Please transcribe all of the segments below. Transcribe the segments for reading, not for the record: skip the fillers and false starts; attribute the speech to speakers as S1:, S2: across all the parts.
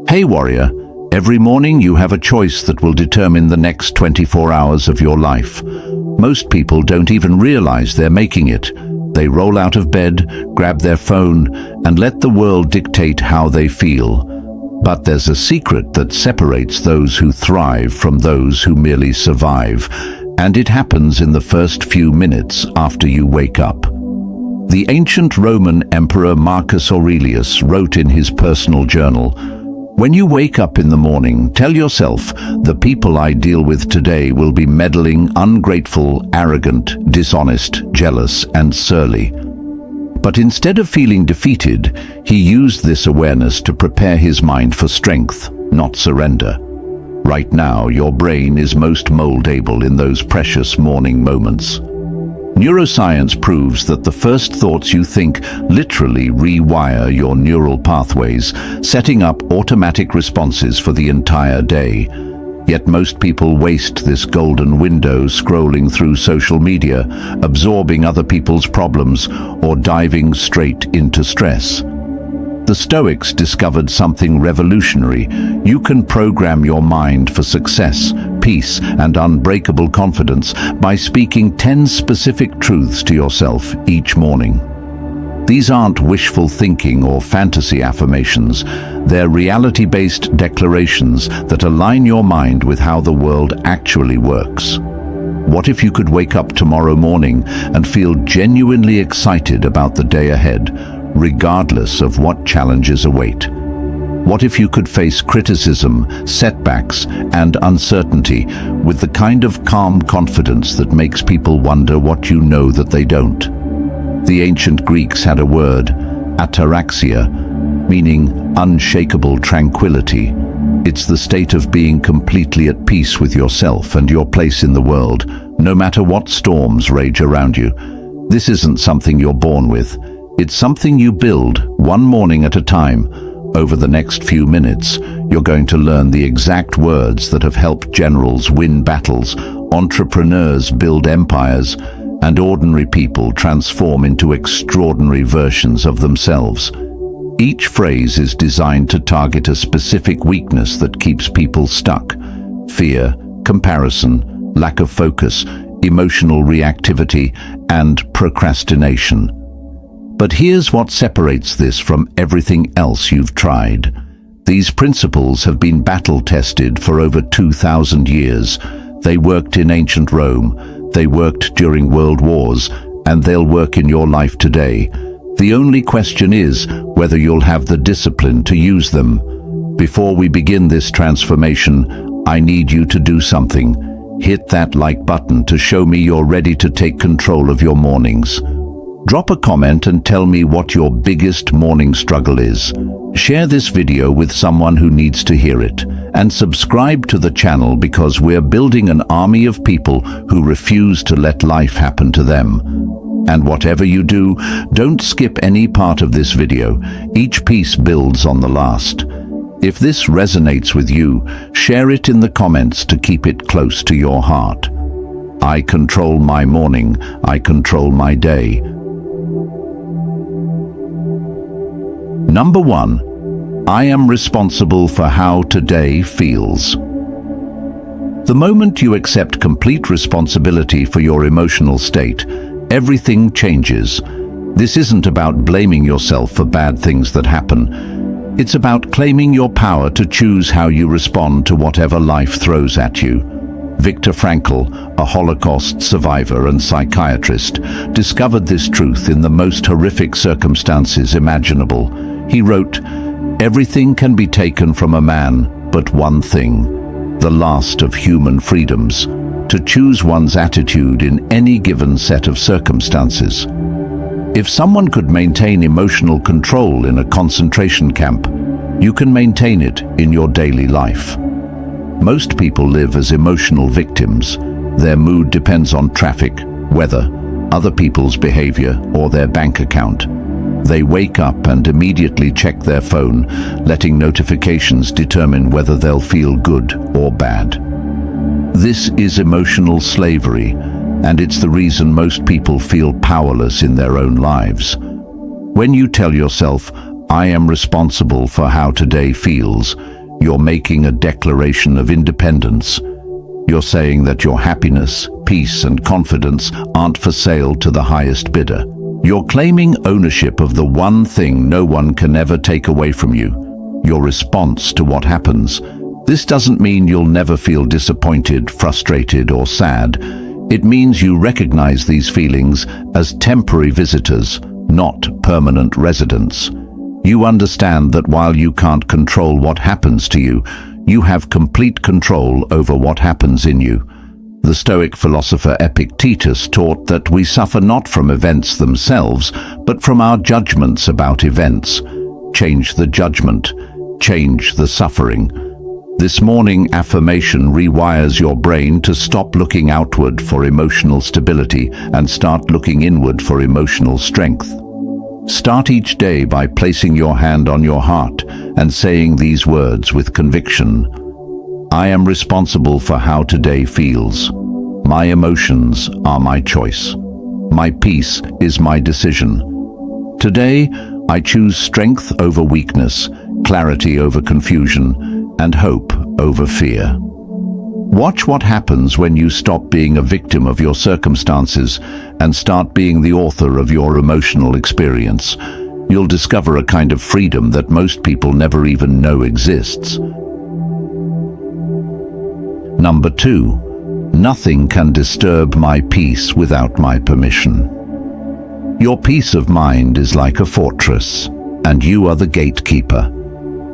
S1: Hey warrior, every morning you have a choice that will determine the next 24 hours of your life. Most people don't even realize they're making it. They roll out of bed, grab their phone, and let the world dictate how they feel. But there's a secret that separates those who thrive from those who merely survive, and it happens in the first few minutes after you wake up. The ancient Roman Emperor Marcus Aurelius wrote in his personal journal, "When you wake up in the morning, tell yourself, the people I deal with today will be meddling, ungrateful, arrogant, dishonest, jealous, and surly." But instead of feeling defeated, he used this awareness to prepare his mind for strength, not surrender. Right now, your brain is most moldable in those precious morning moments. Neuroscience proves that the first thoughts you think literally rewire your neural pathways, setting up automatic responses for the entire day. Yet most people waste this golden window scrolling through social media, absorbing other people's problems, or diving straight into stress. The Stoics discovered something revolutionary. You can program your mind for success, peace, and unbreakable confidence by speaking 10 specific truths to yourself each morning. These aren't wishful thinking or fantasy affirmations. They're reality-based declarations that align your mind with how the world actually works. What if you could wake up tomorrow morning and feel genuinely excited about the day ahead, regardless of what challenges await? What if you could face criticism, setbacks, and uncertainty with the kind of calm confidence that makes people wonder what you know that they don't? The ancient Greeks had a word, ataraxia, meaning unshakable tranquility. It's the state of being completely at peace with yourself and your place in the world, no matter what storms rage around you. This isn't something you're born with. It's something you build one morning at a time. Over the next few minutes, you're going to learn the exact words that have helped generals win battles, entrepreneurs build empires, and ordinary people transform into extraordinary versions of themselves. Each phrase is designed to target a specific weakness that keeps people stuck: fear, comparison, lack of focus, emotional reactivity, and procrastination. But here's what separates this from everything else you've tried. These principles have been battle-tested for over 2,000 years. They worked in ancient Rome, they worked during world wars, and they'll work in your life today. The only question is whether you'll have the discipline to use them. Before we begin this transformation, I need you to do something. Hit that like button to show me you're ready to take control of your mornings. Drop a comment and tell me what your biggest morning struggle is. Share this video with someone who needs to hear it. And subscribe to the channel because we're building an army of people who refuse to let life happen to them. And whatever you do, don't skip any part of this video. Each piece builds on the last. If this resonates with you, share it in the comments to keep it close to your heart. I control my morning. I control my day. Number 1. I am responsible for how today feels. The moment you accept complete responsibility for your emotional state, everything changes. This isn't about blaming yourself for bad things that happen. It's about claiming your power to choose how you respond to whatever life throws at you. Viktor Frankl, a Holocaust survivor and psychiatrist, discovered this truth in the most horrific circumstances imaginable. He wrote, "Everything can be taken from a man, but one thing, the last of human freedoms, to choose one's attitude in any given set of circumstances." If someone could maintain emotional control in a concentration camp, you can maintain it in your daily life. Most people live as emotional victims. Their mood depends on traffic, weather, other people's behavior, or their bank account. They wake up and immediately check their phone, letting notifications determine whether they'll feel good or bad. This is emotional slavery, and it's the reason most people feel powerless in their own lives. When you tell yourself, "I am responsible for how today feels," You're making a declaration of independence. You're saying that your happiness, peace, and confidence aren't for sale to the highest bidder. You're claiming ownership of the one thing no one can ever take away from you, your response to what happens. This doesn't mean you'll never feel disappointed, frustrated, or sad. It means you recognize these feelings as temporary visitors, not permanent residents. You understand that while you can't control what happens to you, you have complete control over what happens in you. The Stoic philosopher Epictetus taught that we suffer not from events themselves, but from our judgments about events. Change the judgment, change the suffering. This morning affirmation rewires your brain to stop looking outward for emotional stability and start looking inward for emotional strength. Start each day by placing your hand on your heart and saying these words with conviction. I am responsible for how today feels. My emotions are my choice. My peace is my decision. Today, I choose strength over weakness, clarity over confusion, and hope over fear. Watch what happens when you stop being a victim of your circumstances and start being the author of your emotional experience. You'll discover a kind of freedom that most people never even know exists. Number 2, nothing can disturb my peace without my permission. Your peace of mind is like a fortress, and you are the gatekeeper.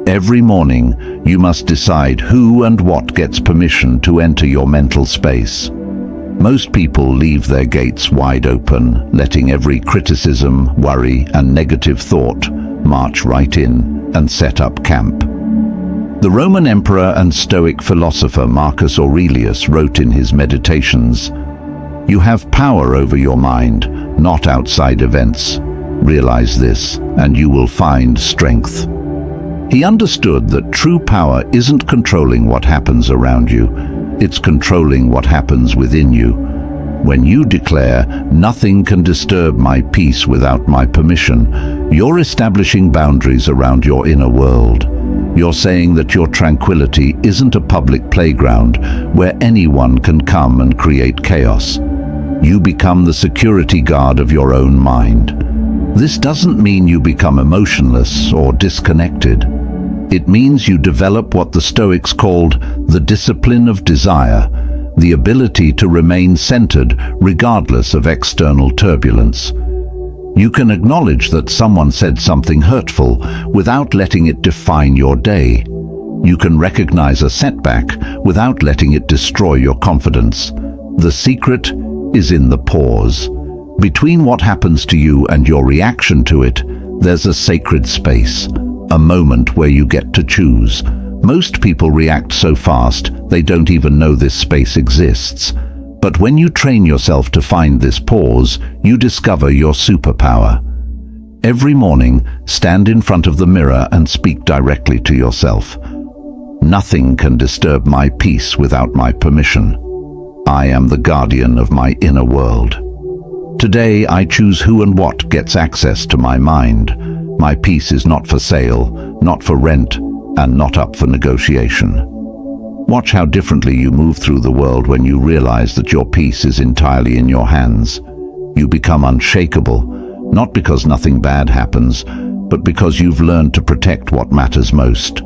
S1: Every morning, you must decide who and what gets permission to enter your mental space. Most people leave their gates wide open, letting every criticism, worry, and negative thought march right in and set up camp. The Roman emperor and Stoic philosopher Marcus Aurelius wrote in his Meditations, "You have power over your mind, not outside events. Realize this, and you will find strength." He understood that true power isn't controlling what happens around you, it's controlling what happens within you. When you declare, "Nothing can disturb my peace without my permission," you're establishing boundaries around your inner world. You're saying that your tranquility isn't a public playground where anyone can come and create chaos. You become the security guard of your own mind. This doesn't mean you become emotionless or disconnected. It means you develop what the Stoics called the discipline of desire, the ability to remain centered regardless of external turbulence. You can acknowledge that someone said something hurtful without letting it define your day. You can recognize a setback without letting it destroy your confidence. The secret is in the pause. Between what happens to you and your reaction to it, there's a sacred space, a moment where you get to choose. Most people react so fast they don't even know this space exists. But when you train yourself to find this pause, you discover your superpower. Every morning, stand in front of the mirror and speak directly to yourself. Nothing can disturb my peace without my permission. I am the guardian of my inner world. Today, I choose who and what gets access to my mind. My peace is not for sale, not for rent, and not up for negotiation. Watch how differently you move through the world when you realize that your peace is entirely in your hands. You become unshakable, not because nothing bad happens, but because you've learned to protect what matters most.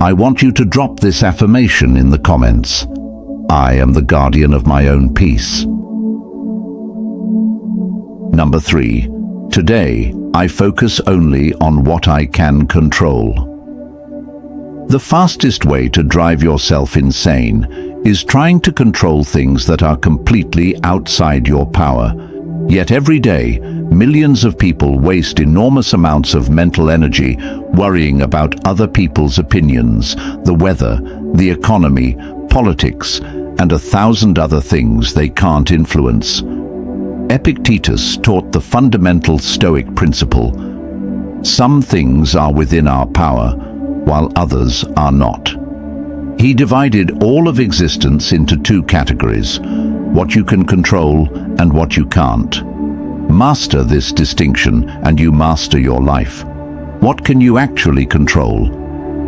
S1: I want you to drop this affirmation in the comments. I am the guardian of my own peace. Number 3. Today, I focus only on what I can control. The fastest way to drive yourself insane is trying to control things that are completely outside your power. Yet every day, millions of people waste enormous amounts of mental energy worrying about other people's opinions, the weather, the economy, politics, and 1,000 other things they can't influence. Epictetus taught the fundamental Stoic principle: some things are within our power, while others are not. He divided all of existence into 2 categories: what you can control and what you can't. Master this distinction and you master your life. What can you actually control?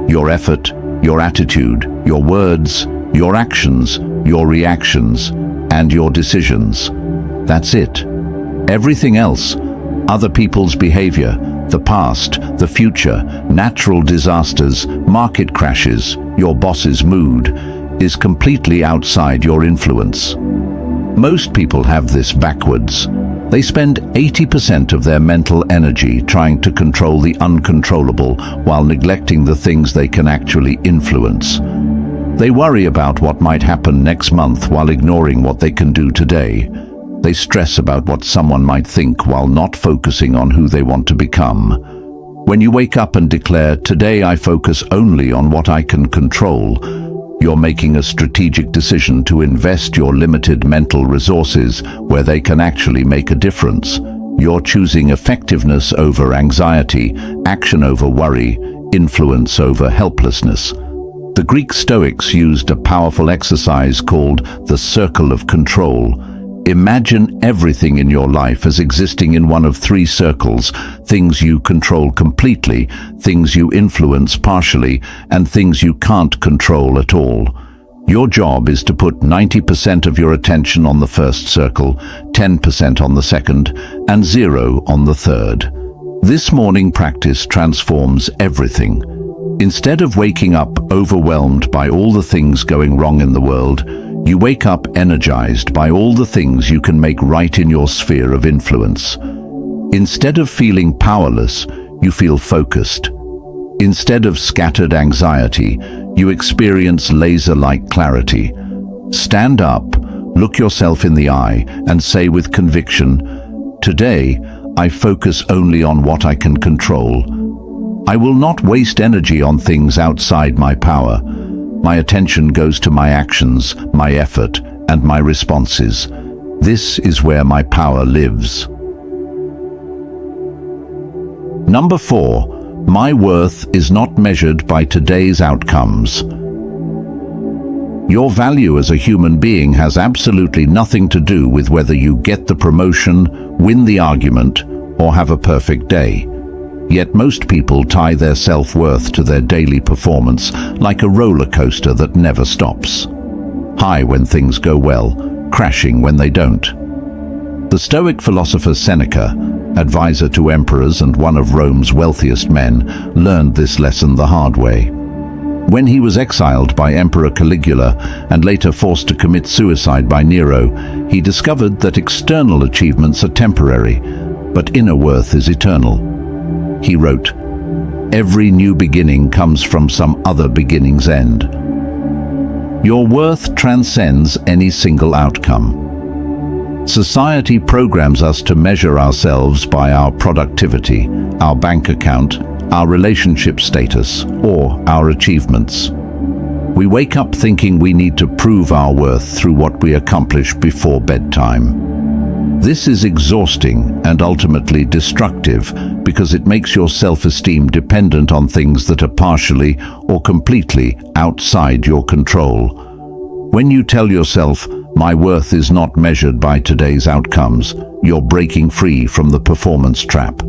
S1: Your effort, your attitude, your words, your actions, your reactions, and your decisions. That's it. Everything else, other people's behavior, the past, the future, natural disasters, market crashes, your boss's mood, is completely outside your influence. Most people have this backwards. They spend 80% of their mental energy trying to control the uncontrollable while neglecting the things they can actually influence. They worry about what might happen next month while ignoring what they can do today. They stress about what someone might think while not focusing on who they want to become. When you wake up and declare, "Today I focus only on what I can control," you're making a strategic decision to invest your limited mental resources where they can actually make a difference. You're choosing effectiveness over anxiety, action over worry, influence over helplessness. The Greek Stoics used a powerful exercise called the circle of control. Imagine everything in your life as existing in one of three circles: things you control completely, things you influence partially, and things you can't control at all. Your job is to put 90% of your attention on the first circle, 10% on the second, and 0 on the third. This morning practice transforms everything. Instead of waking up overwhelmed by all the things going wrong in the world, you wake up energized by all the things you can make right in your sphere of influence. Instead of feeling powerless, you feel focused. Instead of scattered anxiety, you experience laser-like clarity. Stand up, look yourself in the eye, and say with conviction, "Today, I focus only on what I can control. I will not waste energy on things outside my power. My attention goes to my actions, my effort, and my responses. This is where my power lives." Number 4, my worth is not measured by today's outcomes. Your value as a human being has absolutely nothing to do with whether you get the promotion, win the argument, or have a perfect day. Yet most people tie their self-worth to their daily performance like a roller coaster that never stops. High when things go well, crashing when they don't. The Stoic philosopher Seneca, advisor to emperors and one of Rome's wealthiest men, learned this lesson the hard way. When he was exiled by Emperor Caligula and later forced to commit suicide by Nero, he discovered that external achievements are temporary, but inner worth is eternal. He wrote, "Every new beginning comes from some other beginning's end." Your worth transcends any single outcome. Society programs us to measure ourselves by our productivity, our bank account, our relationship status, or our achievements. We wake up thinking we need to prove our worth through what we accomplish before bedtime. This is exhausting and ultimately destructive because it makes your self-esteem dependent on things that are partially or completely outside your control. When you tell yourself, "My worth is not measured by today's outcomes," you're breaking free from the performance trap.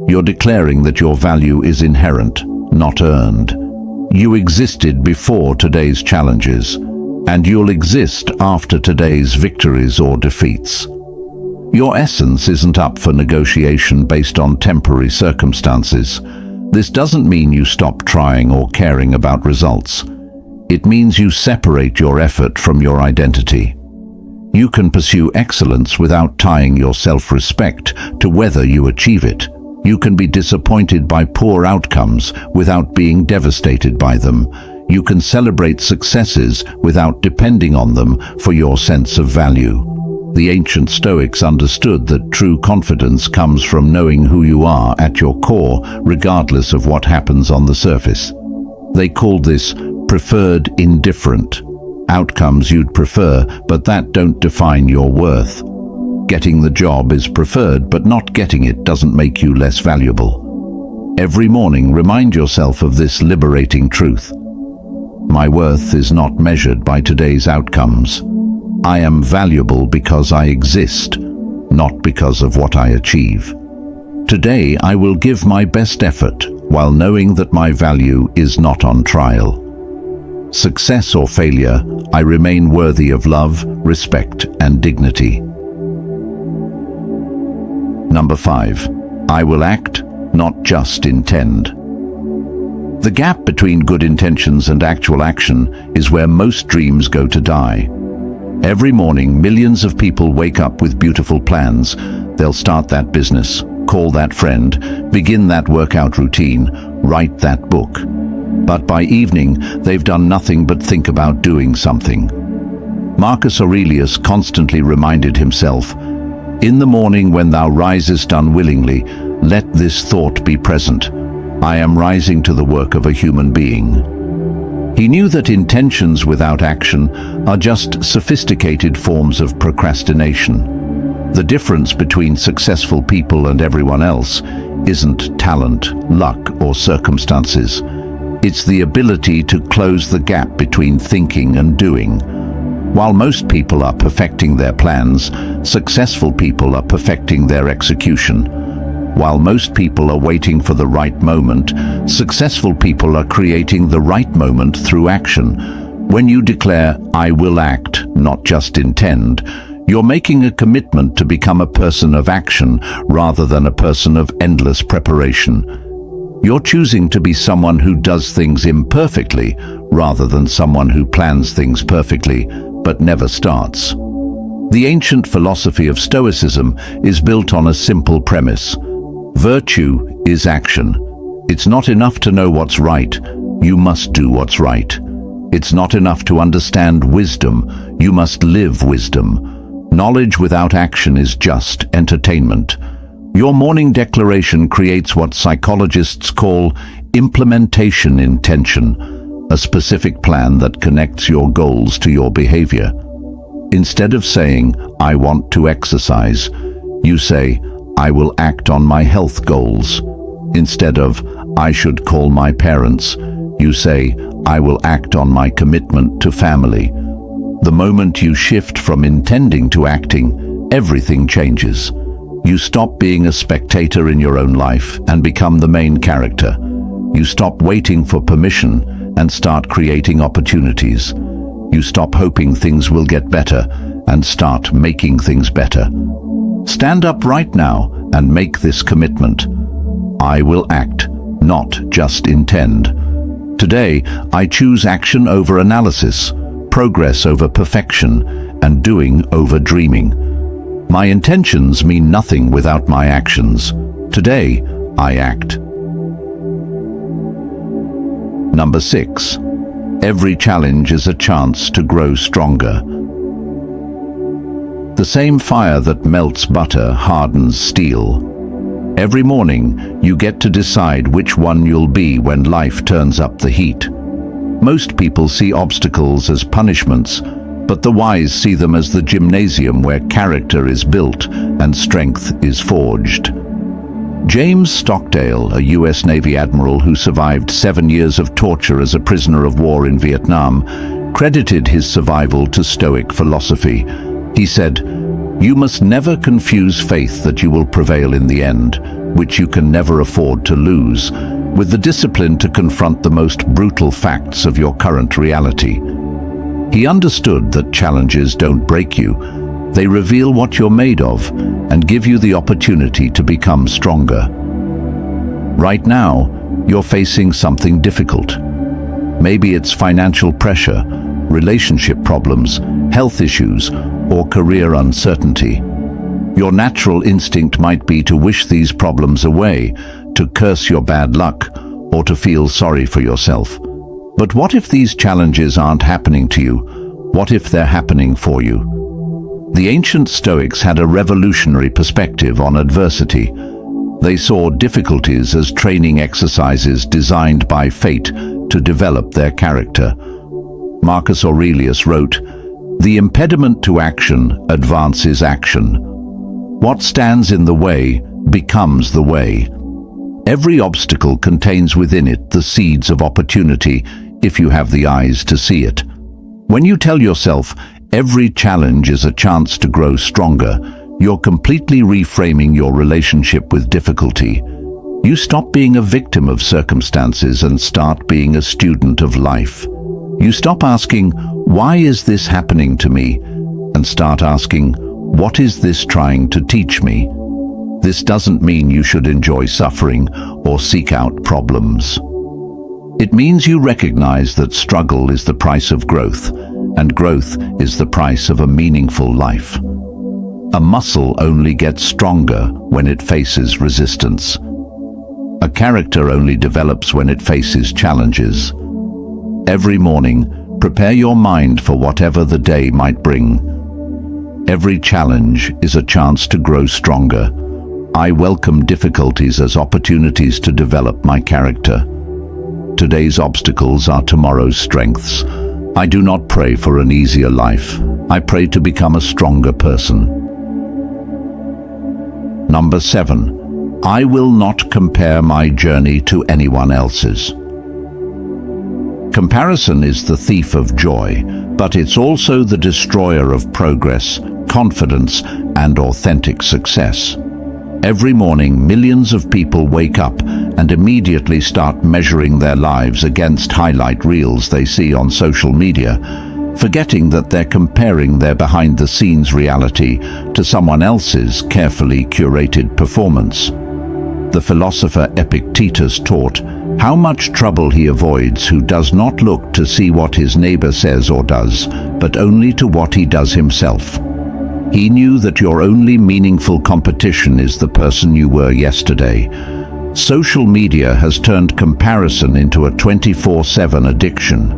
S1: You're declaring that your value is inherent, not earned. You existed before today's challenges, and you'll exist after today's victories or defeats. Your essence isn't up for negotiation based on temporary circumstances. This doesn't mean you stop trying or caring about results. It means you separate your effort from your identity. You can pursue excellence without tying your self-respect to whether you achieve it. You can be disappointed by poor outcomes without being devastated by them. You can celebrate successes without depending on them for your sense of value. The ancient Stoics understood that true confidence comes from knowing who you are at your core, regardless of what happens on the surface. They called this preferred indifferent. Outcomes you'd prefer, but that don't define your worth. Getting the job is preferred, but not getting it doesn't make you less valuable. Every morning, remind yourself of this liberating truth. My worth is not measured by today's outcomes. I am valuable because I exist, not because of what I achieve. Today I will give my best effort while knowing that my value is not on trial. Success or failure, I remain worthy of love, respect, and dignity. Number 5. I will act, not just intend. The gap between good intentions and actual action is where most dreams go to die. Every morning, millions of people wake up with beautiful plans. They'll start that business, call that friend, begin that workout routine, write that book. But by evening, they've done nothing but think about doing something. Marcus Aurelius constantly reminded himself, "In the morning when thou risest unwillingly, let this thought be present. I am rising to the work of a human being." He knew that intentions without action are just sophisticated forms of procrastination. The difference between successful people and everyone else isn't talent, luck, or circumstances. It's the ability to close the gap between thinking and doing. While most people are perfecting their plans, successful people are perfecting their execution. While most people are waiting for the right moment, successful people are creating the right moment through action. When you declare, "I will act, not just intend," you're making a commitment to become a person of action rather than a person of endless preparation. You're choosing to be someone who does things imperfectly rather than someone who plans things perfectly but never starts. The ancient philosophy of Stoicism is built on a simple premise. Virtue is action. It's not enough to know what's right, you must do what's right. It's not enough to understand wisdom, you must live wisdom. Knowledge without action is just entertainment. Your morning declaration creates what psychologists call implementation intention, a specific plan that connects your goals to your behavior. Instead of saying, "I want to exercise," you say, "I will act on my health goals." Instead of, "I should call my parents," you say, "I will act on my commitment to family." The moment you shift from intending to acting, everything changes. You stop being a spectator in your own life and become the main character. You stop waiting for permission and start creating opportunities. You stop hoping things will get better and start making things better. Stand up right now and make this commitment. I will act, not just intend. Today, I choose action over analysis, progress over perfection, and doing over dreaming. My intentions mean nothing without my actions. Today, I act. Number 6. Every challenge is a chance to grow stronger. The same fire that melts butter hardens steel. Every morning, you get to decide which one you'll be when life turns up the heat. Most people see obstacles as punishments, but the wise see them as the gymnasium where character is built and strength is forged. James Stockdale, a US Navy admiral who survived 7 years of torture as a prisoner of war in Vietnam, credited his survival to Stoic philosophy. He said, "You must never confuse faith that you will prevail in the end, which you can never afford to lose, with the discipline to confront the most brutal facts of your current reality." He understood that challenges don't break you. They reveal what you're made of and give you the opportunity to become stronger. Right now, you're facing something difficult. Maybe it's financial pressure, relationship problems, health issues, or career uncertainty. Your natural instinct might be to wish these problems away, to curse your bad luck, or to feel sorry for yourself. But what if these challenges aren't happening to you? What if they're happening for you? The ancient Stoics had a revolutionary perspective on adversity. They saw difficulties as training exercises designed by fate to develop their character. Marcus Aurelius wrote, "The impediment to action advances action. What stands in the way becomes the way." Every obstacle contains within it the seeds of opportunity if you have the eyes to see it. When you tell yourself, every challenge is a chance to grow stronger, you're completely reframing your relationship with difficulty. You stop being a victim of circumstances and start being a student of life. You stop asking, "Why is this happening to me?" and start asking, "What is this trying to teach me?" This doesn't mean you should enjoy suffering or seek out problems. It means you recognize that struggle is the price of growth, and growth is the price of a meaningful life. A muscle only gets stronger when it faces resistance. A character only develops when it faces challenges. Every morning, prepare your mind for whatever the day might bring. Every challenge is a chance to grow stronger. I welcome difficulties as opportunities to develop my character. Today's obstacles are tomorrow's strengths. I do not pray for an easier life. I pray to become a stronger person. Number 7. I will not compare my journey to anyone else's. Comparison is the thief of joy, but it's also the destroyer of progress, confidence, and authentic success. Every morning, millions of people wake up and immediately start measuring their lives against highlight reels they see on social media, forgetting that they're comparing their behind-the-scenes reality to someone else's carefully curated performance. The philosopher Epictetus taught how much trouble he avoids who does not look to see what his neighbor says or does, but only to what he does himself. He knew that your only meaningful competition is the person you were yesterday. Social media has turned comparison into a 24/7 addiction.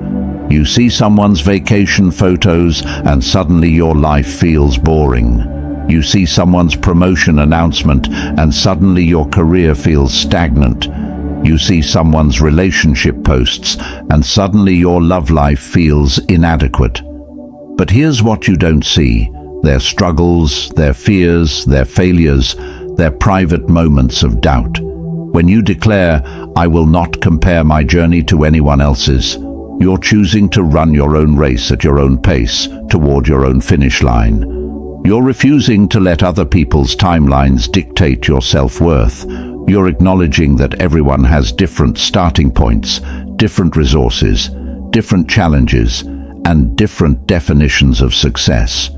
S1: You see someone's vacation photos and suddenly your life feels boring. You see someone's promotion announcement and suddenly your career feels stagnant. You see someone's relationship posts and suddenly your love life feels inadequate. But here's what you don't see: their struggles, their fears, their failures, their private moments of doubt. When you declare, "I will not compare my journey to anyone else's," you're choosing to run your own race at your own pace toward your own finish line. You're refusing to let other people's timelines dictate your self-worth. You're acknowledging that everyone has different starting points, different resources, different challenges, and different definitions of success.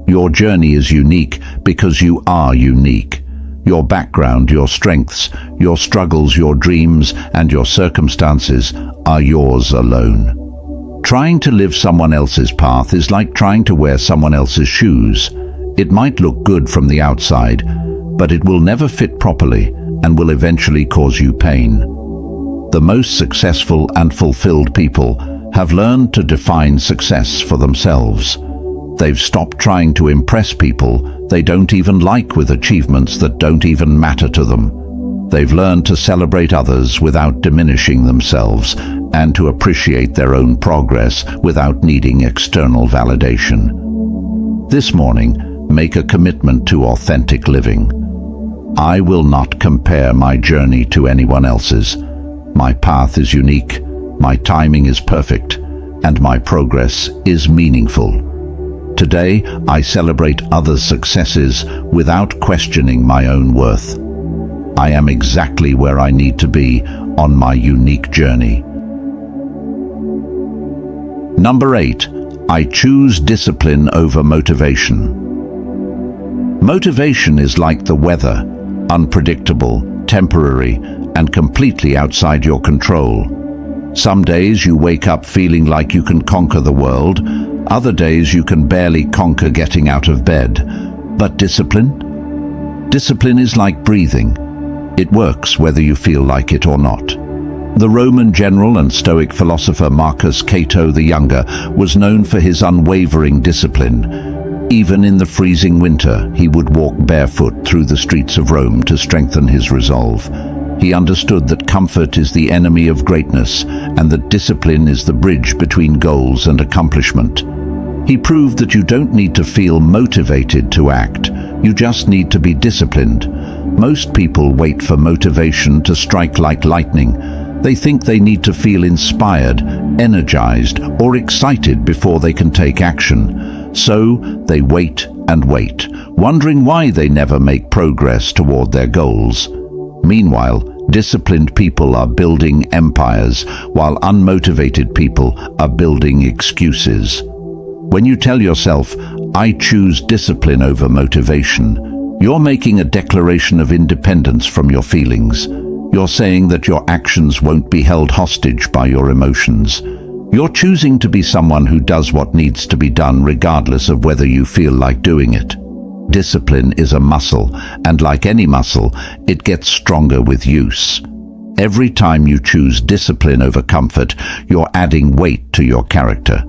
S1: Your journey is unique because you are unique. Your background, your strengths, your struggles, your dreams, and your circumstances are yours alone. Trying to live someone else's path is like trying to wear someone else's shoes. It might look good from the outside, but it will never fit properly and will eventually cause you pain. The most successful and fulfilled people have learned to define success for themselves. They've stopped trying to impress people they don't even like with achievements that don't even matter to them. They've learned to celebrate others without diminishing themselves and to appreciate their own progress without needing external validation. This morning, make a commitment to authentic living. I will not compare my journey to anyone else's. My path is unique, my timing is perfect, and my progress is meaningful. Today, I celebrate others' successes without questioning my own worth. I am exactly where I need to be on my unique journey. Number 8, I choose discipline over motivation. Motivation is like the weather, unpredictable, temporary, and completely outside your control. Some days you wake up feeling like you can conquer the world. Other days you can barely conquer getting out of bed. But discipline? Discipline is like breathing. It works whether you feel like it or not. The Roman general and Stoic philosopher Marcus Cato the Younger was known for his unwavering discipline. Even in the freezing winter, he would walk barefoot through the streets of Rome to strengthen his resolve. He understood that comfort is the enemy of greatness and that discipline is the bridge between goals and accomplishment. He proved that you don't need to feel motivated to act, you just need to be disciplined. Most people wait for motivation to strike like lightning. They think they need to feel inspired, energized, or excited before they can take action. So they wait and wait, wondering why they never make progress toward their goals. Meanwhile, Disciplined people are building empires, while unmotivated people are building excuses. When you tell yourself, "I choose discipline over motivation," you're making a declaration of independence from your feelings. You're saying that your actions won't be held hostage by your emotions. You're choosing to be someone who does what needs to be done regardless of whether you feel like doing it. Discipline is a muscle, and like any muscle, it gets stronger with use. Every time you choose discipline over comfort, you're adding weight to your character.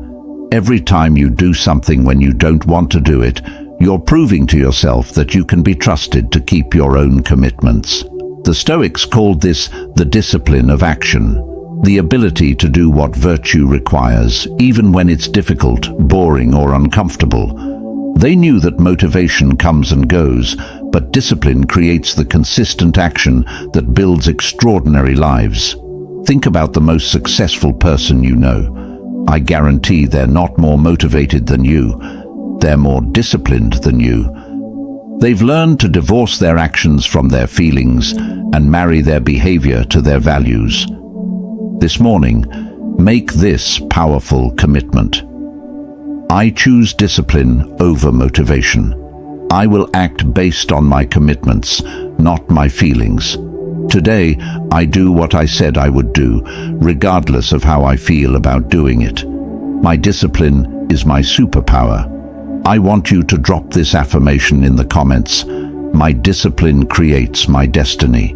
S1: Every time you do something when you don't want to do it, you're proving to yourself that you can be trusted to keep your own commitments. The Stoics called this the discipline of action, the ability to do what virtue requires, even when it's difficult, boring, or uncomfortable. They knew that motivation comes and goes, but discipline creates the consistent action that builds extraordinary lives. Think about the most successful person you know. I guarantee they're not more motivated than you. They're more disciplined than you. They've learned to divorce their actions from their feelings and marry their behavior to their values. This morning, make this powerful commitment. I choose discipline over motivation. I will act based on my commitments, not my feelings. Today, I do what I said I would do, regardless of how I feel about doing it. My discipline is my superpower. I want you to drop this affirmation in the comments. My discipline creates my destiny.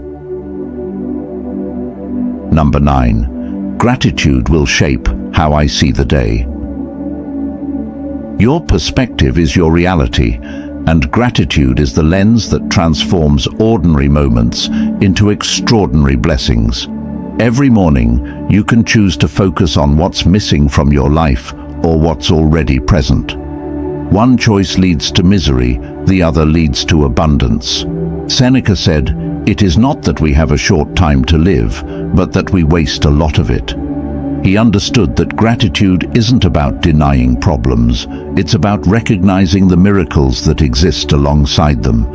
S1: Number 9. Gratitude will shape how I see the day. Your perspective is your reality, and gratitude is the lens that transforms ordinary moments into extraordinary blessings. Every morning, you can choose to focus on what's missing from your life or what's already present. One choice leads to misery, the other leads to abundance. Seneca said, "It is not that we have a short time to live, but that we waste a lot of it." He understood that gratitude isn't about denying problems, it's about recognizing the miracles that exist alongside them.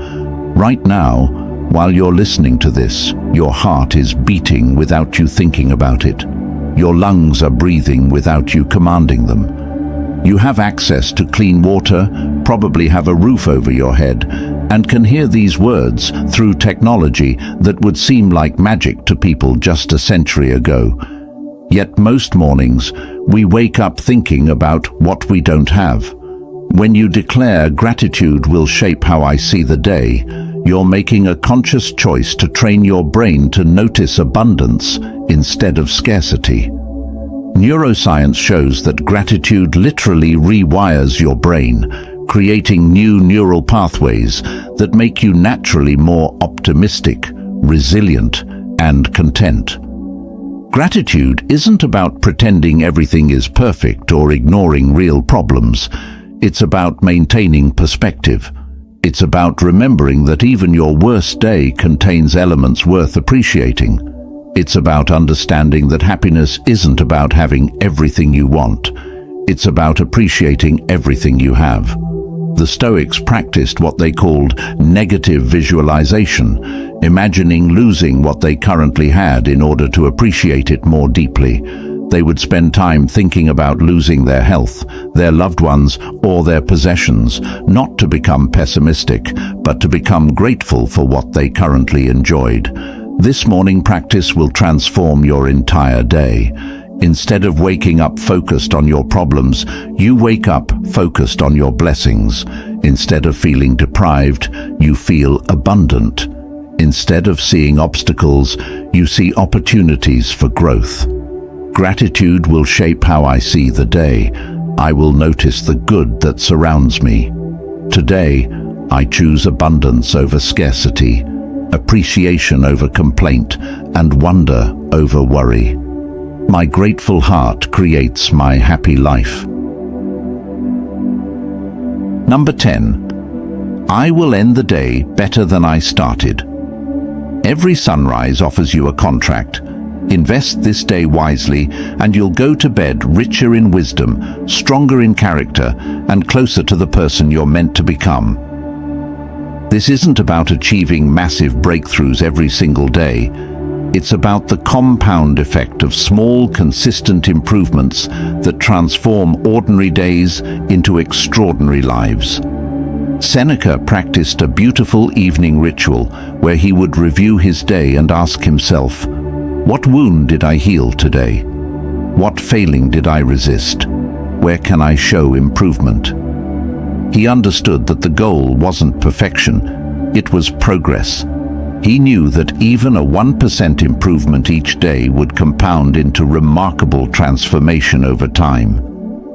S1: Right now, while you're listening to this, your heart is beating without you thinking about it. Your lungs are breathing without you commanding them. You have access to clean water, probably have a roof over your head, and can hear these words through technology that would seem like magic to people just a century ago. Yet most mornings, we wake up thinking about what we don't have. When you declare gratitude will shape how I see the day, you're making a conscious choice to train your brain to notice abundance instead of scarcity. Neuroscience shows that gratitude literally rewires your brain, creating new neural pathways that make you naturally more optimistic, resilient, and content. Gratitude isn't about pretending everything is perfect or ignoring real problems. It's about maintaining perspective. It's about remembering that even your worst day contains elements worth appreciating. It's about understanding that happiness isn't about having everything you want. It's about appreciating everything you have. The Stoics practiced what they called negative visualization, imagining losing what they currently had in order to appreciate it more deeply. They would spend time thinking about losing their health, their loved ones, or their possessions, not to become pessimistic, but to become grateful for what they currently enjoyed. This morning practice will transform your entire day. Instead of waking up focused on your problems, you wake up focused on your blessings. Instead of feeling deprived, you feel abundant. Instead of seeing obstacles, you see opportunities for growth. Gratitude will shape how I see the day. I will notice the good that surrounds me. Today, I choose abundance over scarcity, appreciation over complaint, and wonder over worry. My grateful heart creates my happy life. Number 10. I will end the day better than I started. Every sunrise offers you a contract. Invest this day wisely, and you'll go to bed richer in wisdom, stronger in character, and closer to the person you're meant to become. This isn't about achieving massive breakthroughs every single day. It's about the compound effect of small, consistent improvements that transform ordinary days into extraordinary lives. Seneca practiced a beautiful evening ritual where he would review his day and ask himself, "What wound did I heal today? What failing did I resist? Where can I show improvement?" He understood that the goal wasn't perfection, it was progress. He knew that even a 1% improvement each day would compound into remarkable transformation over time.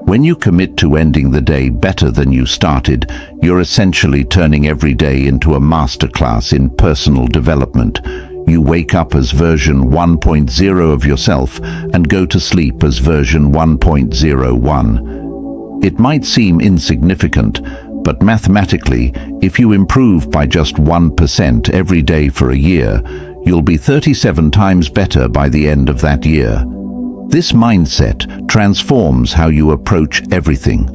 S1: When you commit to ending the day better than you started, you're essentially turning every day into a masterclass in personal development. You wake up as version 1.0 of yourself and go to sleep as version 1.01. It might seem insignificant, but mathematically, if you improve by just 1% every day for a year, you'll be 37 times better by the end of that year. This mindset transforms how you approach everything.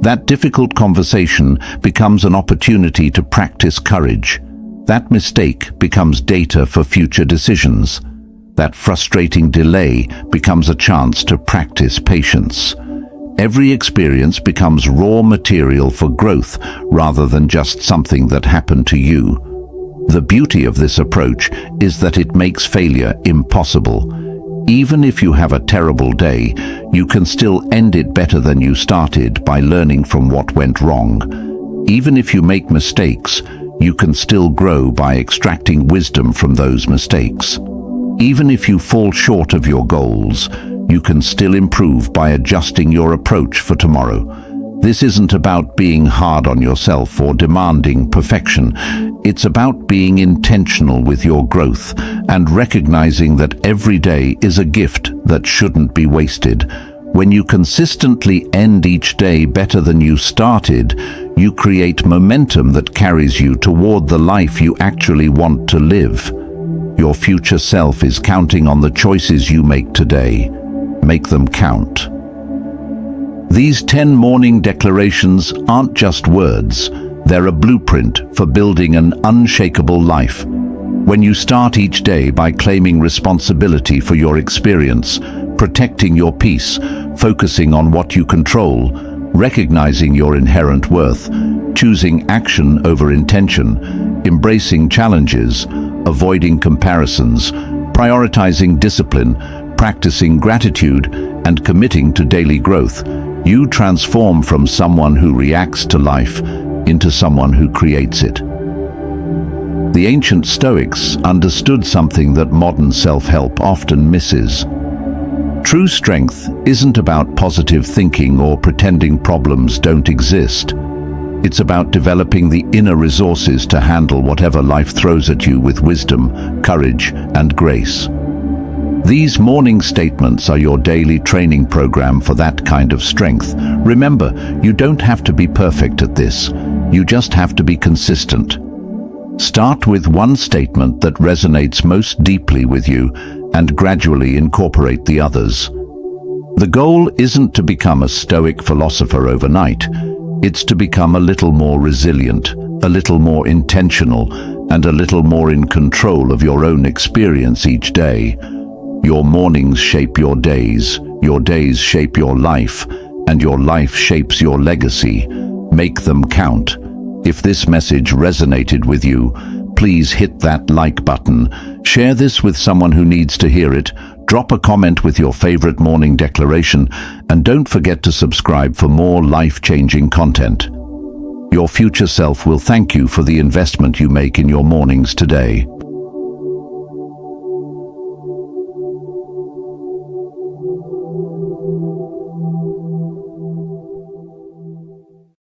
S1: That difficult conversation becomes an opportunity to practice courage. That mistake becomes data for future decisions. That frustrating delay becomes a chance to practice patience. Every experience becomes raw material for growth rather than just something that happened to you. The beauty of this approach is that it makes failure impossible. Even if you have a terrible day, you can still end it better than you started by learning from what went wrong. Even if you make mistakes, you can still grow by extracting wisdom from those mistakes. Even if you fall short of your goals, you can still improve by adjusting your approach for tomorrow. This isn't about being hard on yourself or demanding perfection. It's about being intentional with your growth and recognizing that every day is a gift that shouldn't be wasted. When you consistently end each day better than you started, you create momentum that carries you toward the life you actually want to live. Your future self is counting on the choices you make today. Make them count. These 10 morning declarations aren't just words, they're a blueprint for building an unshakable life. When you start each day by claiming responsibility for your experience, protecting your peace, focusing on what you control, recognizing your inherent worth, choosing action over intention, embracing challenges, avoiding comparisons, prioritizing discipline, practicing gratitude, and committing to daily growth, you transform from someone who reacts to life into someone who creates it. The ancient Stoics understood something that modern self-help often misses. True strength isn't about positive thinking or pretending problems don't exist. It's about developing the inner resources to handle whatever life throws at you with wisdom, courage, and grace. These morning statements are your daily training program for that kind of strength. Remember, you don't have to be perfect at this. You just have to be consistent. Start with one statement that resonates most deeply with you and gradually incorporate the others. The goal isn't to become a Stoic philosopher overnight. It's to become a little more resilient, a little more intentional, and a little more in control of your own experience each day. Your mornings shape your days shape your life, and your life shapes your legacy. Make them count. If this message resonated with you, please hit that like button. Share this with someone who needs to hear it. Drop a comment with your favorite morning declaration, and don't forget to subscribe for more life-changing content. Your future self will thank you for the investment you make in your mornings today.